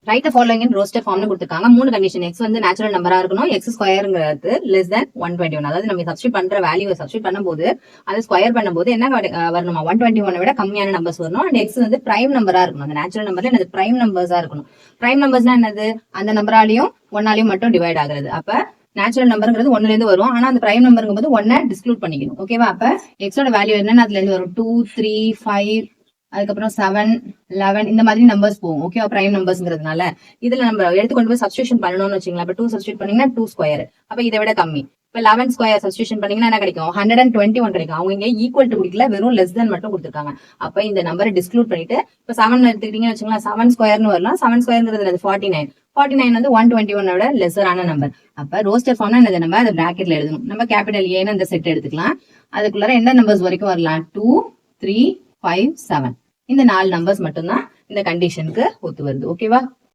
Right the following in roster ஃபார்ம்னு கொடுத்துருக்காங்க. 3 condition. X வந்து நேச்சுரல் நம்பரா இருக்கணும், எக்ஸ் ஸ்கொயருங்கிறது லெஸ் தென் 121. அதாவது நம்ம சப்ஸ்டிட் பண்ற வேல்யூ சப்ஸ்டிட் பண்ணும்போது அது ஸ்கொயர் பண்ணும்போது என்ன வரணுமா, 121 விட கம்மியான நம்பர்ஸ் வரணும். அண்ட் எக்ஸ் வந்து பிரைம் நம்பரா இருக்கணும். அந்த நேச்சுரல் நம்பர்ல என்னது பிரைம் நம்பர்ஸா இருக்கணும். பிரைம் நம்பர்ஸ்னா என்னது, அந்த நம்பராலையும் ஒன்னாலையும் மட்டும் டிவைட் ஆகுறது. அப்ப நேச்சுரல் நம்பர்ங்கிறது 1ல இருந்து வரும். ஆனா அந்த பிரைம் நம்பருங்கும் போது 1 டிஸ்க்ளூட் பண்ணிக்கணும். ஓகேவா? அப்ப எக்ஸோட வேல்யூ என்னன்னு அதுல இருந்து வரும் 2, 3, 5, அதுக்கப்புறம் 7, 11 இந்த மாதிரி நம்பர்ஸ் போகும். ஓகேவா? பிரைம் நம்பர்ஸ்ங்கிறதுனால இதுல நம்ம எடுத்து கொண்டு போய் சப்ஸ்டியூஷன் பண்ணணும்னு வச்சுங்களா. இப்ப 2 சப்ஸ்டியூட் பண்ணீங்கன்னா 2 ஸ்கொயர். அப்ப இதை விட கம்மி. இப்ப 11 ஸ்கொயர் சப்ஸ்டியூஷன் பண்ணீங்கன்னா என்ன கிடைக்கும், 121 கிடைக்கும். அவங்க இங்க ஈக்குவல் டு குடிக்கல, வெறும் லெஸ் தென் மட்டும் கொடுத்துருக்காங்க. அப்ப இந்த நம்பரை டிஸ்க்ளூட் பண்ணிட்டு இப்ப 7 எடுத்துக்கிட்டீங்கன்னு வச்சுங்களா, 7 ஸ்கொயர்னு வரலாம். 7 ஸ்கொயர்ங்கிறது 49 வந்து 121 லெஸரான நம்பர். அப்ப ரோஸ்டர் ஃபார்ம்னா என்னது, நம்ம அதை பிராக்கெட்ல எழுதணும். நம்ம கேபிட்டல் ஏன்னு அந்த செட் எடுத்துக்கலாம். அதுக்குள்ளார என்ன நம்பர்ஸ் வரைக்கும் வரலாம், 2, 3, 5, 7. இந்த 4 நம்பர்ஸ் மட்டும்தான் இந்த கண்டிஷனுக்கு ஒத்து வருது. ஓகேவா?